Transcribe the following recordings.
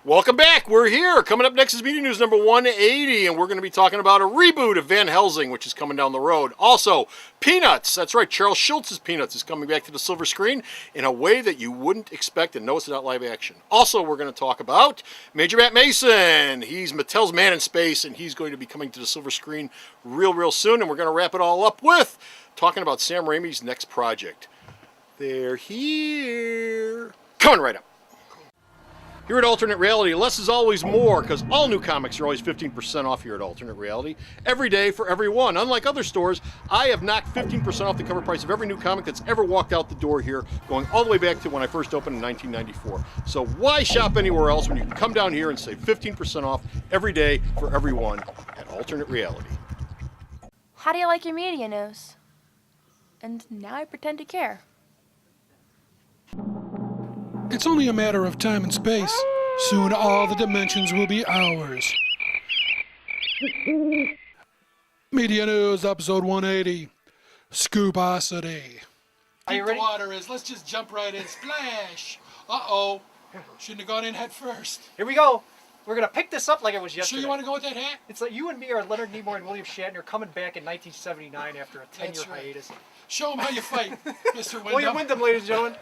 Welcome back. We're here. Coming up next is Media News number 180, and we're going to be talking about a reboot of Van Helsing, which is coming down the road. Also, Peanuts. That's right. Charles Schulz's Peanuts is coming back to the silver screen in a way that you wouldn't expect, and no, it's not live action. Also, we're going to talk about Major Matt Mason. He's Mattel's Man in Space, and he's going to be coming to the silver screen real soon, and we're going to wrap it all up with talking about Sam Raimi's next project. They're here. Coming right up. Here at Alternate Reality, less is always more, because all new comics are always 15% off here at Alternate Reality. Every day for everyone. Unlike other stores, I have knocked 15% off the cover price of every new comic that's ever walked out the door here, going all the way back to when I first opened in 1994. So why shop anywhere else when you can come down here and save 15% off every day for everyone at Alternate Reality? How do you like your media news? And now I pretend to care. It's only a matter of time and space. Soon all the dimensions will be ours. Media News, episode 180. Scooposity. Are you Deep the ready? water is. Let's just jump right in. Splash. Uh-oh. Shouldn't have gone in head first. Here we go. We're gonna pick this up like it was Sure yesterday. you want to go with that hat? It's like you and me are Leonard Nimoy and William Shatner coming back in 1979 after a 10-year That's right. hiatus. Show them how you fight, Mr. Wyndham. William Wyndham, ladies and gentlemen.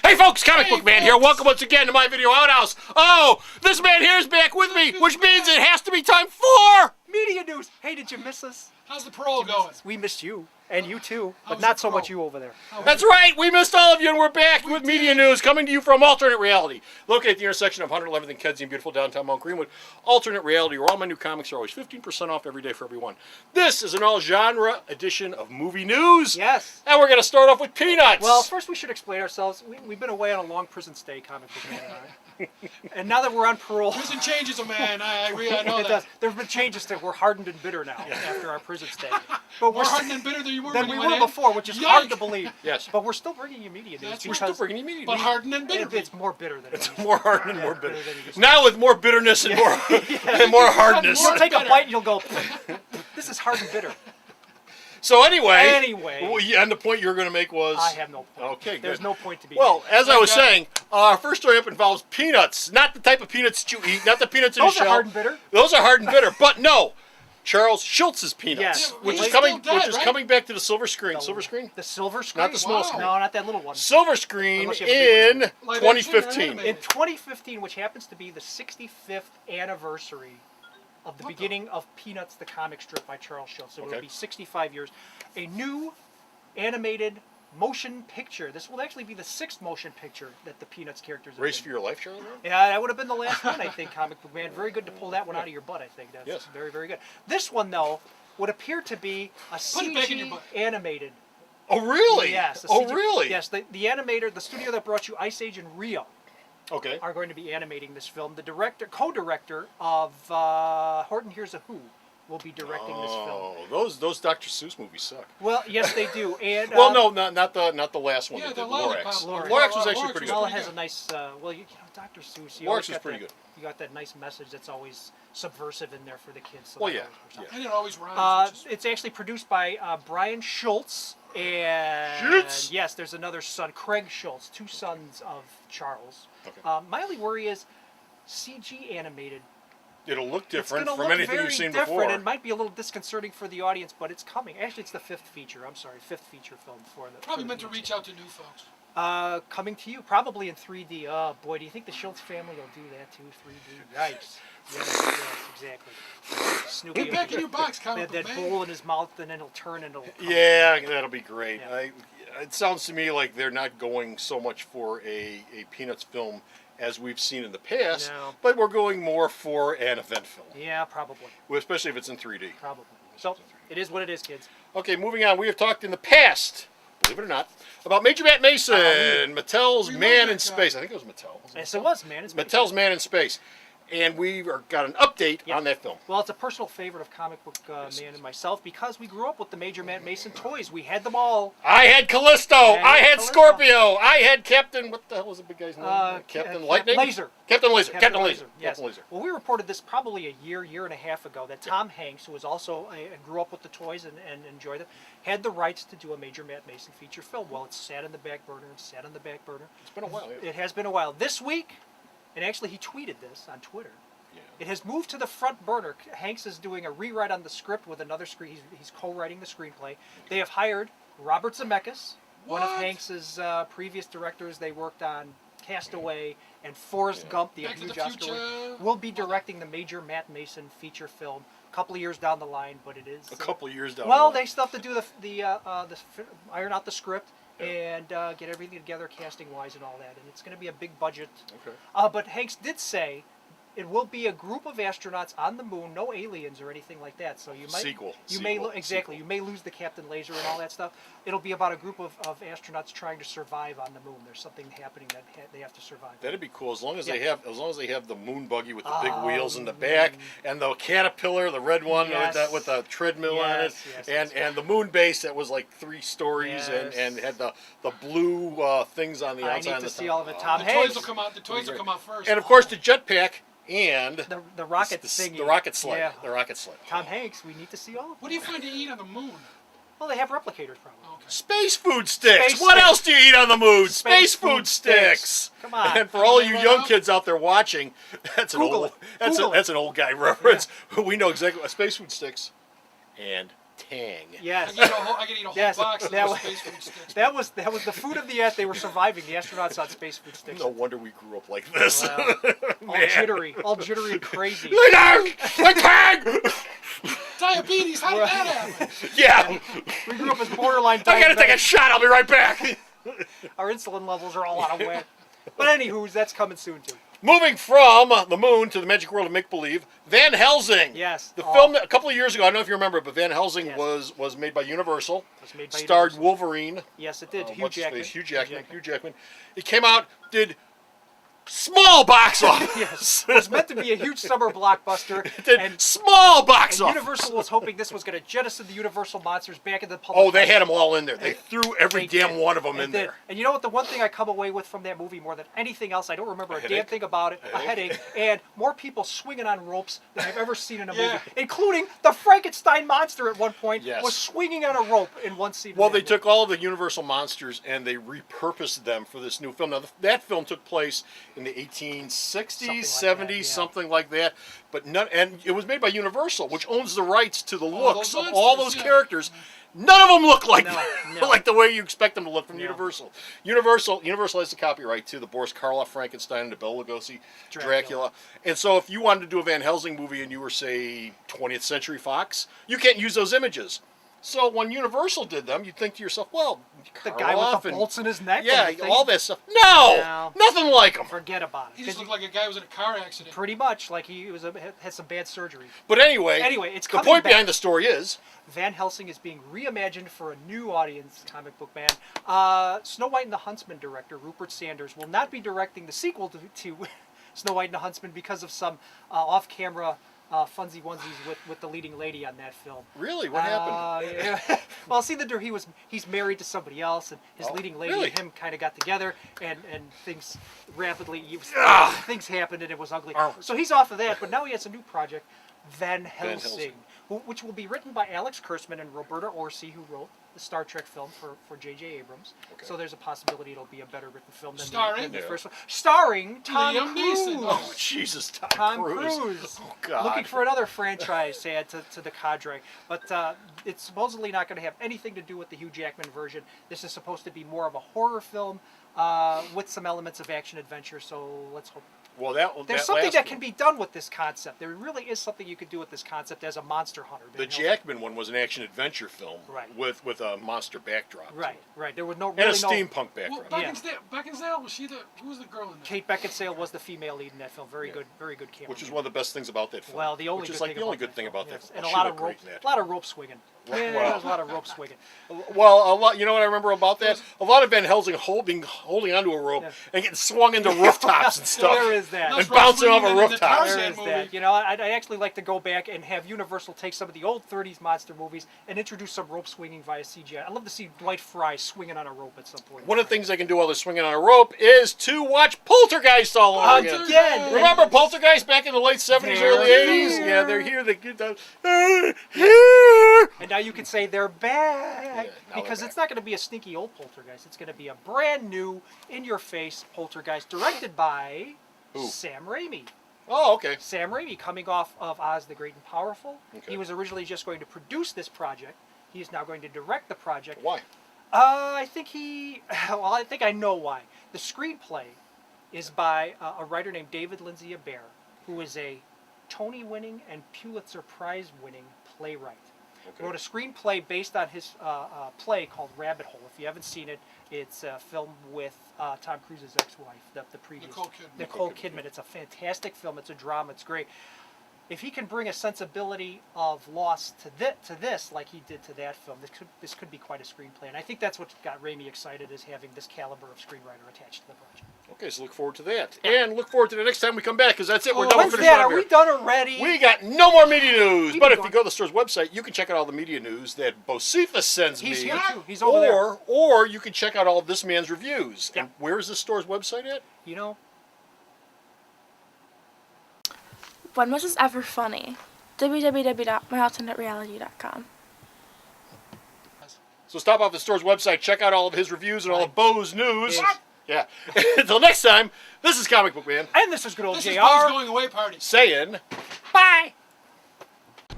Hey folks, Comic Book Man here. Welcome once again to my video outhouse. Oh, this man here is back with me, which means it has to be time for... Media news. Hey, did you miss us? How's the parole going? We missed you, and you too, but How's not the so much parole? you over there. That's right, we missed all of you, and we're back with Media News, coming to you from Alternate Reality. Located at the intersection of 111th and Kedzie in beautiful downtown Mount Greenwood. Alternate Reality, where all my new comics are always 15% off every day for everyone. This is an all-genre edition of movie news. Yes. And we're going to start off with Peanuts. Well, first we should explain ourselves. We've been away on a long prison stay, Comic Book Man and I. And now that we're on parole... Prison changes a man. I know it that. does. There have been changes to we're hardened and bitter now after our prison stay. But More hardened and bitter than you were than when we you were went in? before, which is hard to Yike. believe. Yes. But we're still bringing you media news That's we're because still bringing you Media But News. hardened and bitter. it's more bitter than It's it is. more hardened and more bitter. bitter than it is. Now with more bitterness and more and more hardness. You'll take a bitter. bite and you'll go, this is hard and bitter. So anyway, Anyway. and the point you were going to make was... I have no point. Okay, There's good. no point to be Well, made. as I was Okay. saying, our first story up involves peanuts. Not the type of peanuts that you eat, not the peanuts in Those a are shell. hard and bitter. Those are hard and bitter, but no. Charles Schulz's Peanuts, Yes. which He's is coming still dead, right? coming back to the silver screen. Silver screen? The silver screen? Not the small Wow. screen. No, not that little one. Silver screen Unless you have a in big one. Live action or 2015. animated? In 2015, which happens to be the 65th anniversary of the What the- beginning of Peanuts, the comic strip by Charles Schulz. So Okay. it'll be 65 years. A new animated motion picture. This will actually be the 6th motion picture that the Peanuts characters have Race been. for your life, Charles? Yeah, that would have been the last one, I think, Comic Book Man. Very good to pull that one out of your butt, I think. That's Yes. very good. This one, though, would appear to be a Put it back in your CG butt. animated. Oh, really? Yes. a Oh, CG really? Yes, the animator, the studio that brought you Ice Age and Rio Okay. are going to be animating this film. The director, co-director of Horton Hears a Who will be directing this film. Oh, those Dr. Seuss movies suck. Well, yes, they do. And Well, no, not the last one. Yeah, they the did, Lollipop. Lorax. Lorax. Lorax was actually Lorax pretty was good. Nala pretty has a good. nice, Dr. Seuss. You Lorax always was got pretty that- good. You got that nice message that's always subversive in there for the kids. So Well, that yeah, always works out. And it always rhymes. which is- It's actually produced by Brian Schultz and Schultz? yes, there's another son, Craig Schultz, two sons of Charles. Okay. My only worry is CG animated. It'll look It's different gonna from look anything very you've seen different before. and might be a little disconcerting for the audience, but it's coming. Actually, it's the fifth feature film for the. Probably for the meant to Peanuts. reach out to new folks. Coming to you, probably in 3D. Oh boy, do you think the Schultz family will do that too? 3D. Yikes. Yes, exactly. Snoopy. Get back in your box, That, Comic that Book Man. bowl in his mouth, and then he'll turn and it'll. come. Yeah, that'll be great. Yeah. It sounds to me like they're not going so much for a Peanuts film as we've seen in the past, No. but we're going more for an event film, Yeah, probably. especially if it's in 3D. Probably. So, it is what it is, kids. Okay, moving on. We have talked in the past, believe it or not, about Major Matt Mason, Mattel's We love Man that in guy. Space. I think it was Mattel. Yes, it was, man. It's Mattel's Man in Space. and we got an update Yep. on that film. Well, it's a personal favorite of Comic Book Man and myself because we grew up with the Major Matt Mason toys. We had them all. I had Callisto. Yeah, I had Callisto. Scorpio. I had Captain. What the hell was the big guy's name? Captain Lightning. Laser. Captain Laser. Captain Yes. Laser. Captain Laser. Well, we reported this probably a year and a half ago that Tom Hanks, who was also grew up with the toys and enjoyed them, had the rights to do a Major Matt Mason feature film. Well, it's sat on the back burner and sat on the back burner. It's been a while. Yeah. It has been a while. This week, and actually he tweeted this on Twitter. Yeah. It has moved to the front burner. Hanks is doing a rewrite on the script with another screen. He's co-writing the screenplay. They have hired Robert Zemeckis, one of What? Hanks's previous directors. They worked on Castaway and Forrest Gump, the Back to the huge Oscar winner. Future. Will be directing the Major Matt Mason feature film a couple of years down the line, but it is A couple of years down. well, the line. they still have to do iron out the script and get everything together casting wise and all that, and it's going to be a big budget. Okay. But Hanks did say it will be a group of astronauts on the moon, no aliens or anything like that. So you might Sequel. You Sequel. may exactly. You may lose the Captain Laser and all that stuff. It'll be about a group of astronauts trying to survive on the moon. There's something happening that they have to survive. That'd be cool as long as Yeah. they have the moon buggy with the big Oh, wheels in the back and the caterpillar, the red one Yes. with the treadmill on it, Yes, and the moon base that was like 3 stories Yes. and had the blue things on the I outside. need on to the see top. all of it. Tom The Hanks, toys will come out. The toys will come out first. And of course the jetpack and the rocket the thingy. rocket sled. Yeah. The rocket sled. Tom Hanks, we need to see all of What do you find to eat on the moon? Well, they have replicators probably. Okay. Space food sticks. Space What sticks. else do you eat on the moon? Space Space food food sticks. sticks. Come on. And for all Am I you right young out? kids out there watching, that's an Google old it. Google that's an old guy reference. We know exactly what space food sticks and Tang. Yes. I could eat a whole Yes, box of that those was- space food sticks. That was the food of the they were surviving. The astronauts on space food sticks. No wonder we grew up like this. Wow. all Man. all jittery and crazy. Like Tang! Diabetes. How did that happen? Yeah, We grew up as borderline. I gotta take a diabetics. shot. I'll be right back. Our insulin levels are all out of whack. But anywho, that's coming soon too. Moving from the moon to the magic world of make believe, Van Helsing. Yes. The Oh. film that, a couple of years ago, I don't know if you remember, but Van Helsing Yes. was made by Universal. It was made by Starred Universal. Wolverine. Yes, it did. Hugh what's his Jackman. face? Hugh Jackman. It came out, did small box office. Yes. It was meant to be a huge summer blockbuster. It did and small box and office. Universal was hoping this was going to jettison the Universal monsters back into the public. Oh, they had them all in there. They threw every They damn did. one of them They in did. there. And you know what? The one thing I come away with from that movie more than anything else, I don't remember a damn headache? thing about it. A Headache? headache, and more people swinging on ropes than I've ever seen in a Yeah. movie, including the Frankenstein monster at one point Yes. was swinging on a rope in one scene. of Well, that they movie. took all of the Universal monsters and they repurposed them for this new film. Now, that film took place in the 1860s, Something like 70s, that, yeah. something like that. But none, and it was made by Universal, which owns the rights to the All looks those of all monsters, those yeah. characters. None of them look like No, that, no. like the way you expect them to look from No. Universal. Universal has the copyright to the Boris Karloff Frankenstein and the Bela Lugosi Dracula. And so, if you wanted to do a Van Helsing movie and you were, say, 20th Century Fox, you can't use those images. So when Universal did them, you'd think to yourself, well, the guy with Karloff the and- bolts in his neck. yeah, and the thing. all that stuff. No, No. nothing like them. Forget about it. He just 'Cause looked like a guy who was in a car accident. pretty much like he was had some bad surgery. But anyway, It's the coming point back. behind the story is Van Helsing is being reimagined for a new audience, comic book man. Snow White and the Huntsman director Rupert Sanders will not be directing the sequel to Snow White and the Huntsman because of some off-camera funsy onesies with the leading lady on that film. really what happened. Yeah. Well, see, he's married to somebody else, and his Oh, leading lady really? and him kind of got together, and things rapidly Ah. things happened, and it was ugly. Oh. So he's off of that, but now he has a new project, Van Helsing, Helsing. which will be written by Alex Kurtzman and Roberta Orci, who wrote the Star Trek film for J.J. Abrams. Okay. So there's a possibility it'll be a better written film than Starring? the Yeah. first one. Starring Tom Liam Cruise. Neeson. Oh Jesus, Tom Cruise. Oh God. Looking for another franchise to add to the cadre. But it's supposedly not going to have anything to do with the Hugh Jackman version. This is supposed to be more of a horror film with some elements of action adventure. So let's hope. Well, there's There's something that can be done with this concept. There really is something you could do with this concept as a monster hunter. The Van Helsing. Jackman one was an action adventure film, Right. with a monster backdrop, to Right, it. right. There was no and a really no. steampunk Well, backdrop. Beckinsale, was she who was the girl in that? Kate Beckinsale was the female lead in that film. Very Yeah. good, very good camera. Which is one of the best things about that film. Well, the only which good is like thing the only about good that thing film, about yes. that. And Well, a she lot looked of great rope, in that. a lot of rope swinging. Yeah, there was a lot of rope swinging. Well, a lot. You know what I remember about that? A lot of Van Helsing holding onto a rope and getting swung into rooftops and stuff. There is that. And bouncing off a Swinging into rooftop. Tarzan There is movie. that. You know, I'd actually like to go back and have Universal take some of the old 30s monster movies and introduce some rope swinging via CGI. I'd love to see Dwight Fry swinging on a rope at some point. One of the things they can do while they're swinging on a rope is to watch Poltergeist all over again. Again. Remember Poltergeist back in the late 70s, They're early 80s? here. Yeah, they're here. They get down. And now you can say they're back Yeah, now because they're it's not going to be a sneaky old Poltergeist. It's going to be a brand new, in-your-face Poltergeist directed by Who? Sam Raimi. Oh, okay. Sam Raimi, coming off of Oz the Great and Powerful. Okay. He was originally just going to produce this project. He is now going to direct the project. Why? I think I think I know why. The screenplay is by a writer named David Lindsay Abair, who is a Tony-winning and Pulitzer Prize-winning playwright. Okay. Wrote a screenplay based on his play called Rabbit Hole. If you haven't seen it, it's a film with Tom Cruise's ex-wife, the previous Nicole Kidman. Nicole Kidman. It's a fantastic film. It's a drama. It's great. If he can bring a sensibility of loss to this, like he did to that film, this could be quite a screenplay. And I think that's what got Raimi excited, is having this caliber of screenwriter attached to the project. Okay, so look forward to that. And look forward to the next time we come back, because that's it. We're done When's with that? Finish Are we done already? We got no more media news. Keep But it if you going. go to the store's website, you can check out all the media news that Bocephus sends He's me. here too. He's over there. Or you can check out all of this man's reviews. Yeah. And where is the store's website at? You know, When was this ever funny? www.myalternateleality.com. So stop off the store's website, check out all of his reviews and all of Bo's news. What? Yeah. Until next time, this is Comic Book Man and this is good old This JR. is Bob's going away party. saying bye.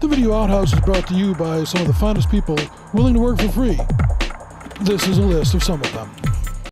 The Video Outhouse is brought to you by some of the finest people willing to work for free. This is a list of some of them.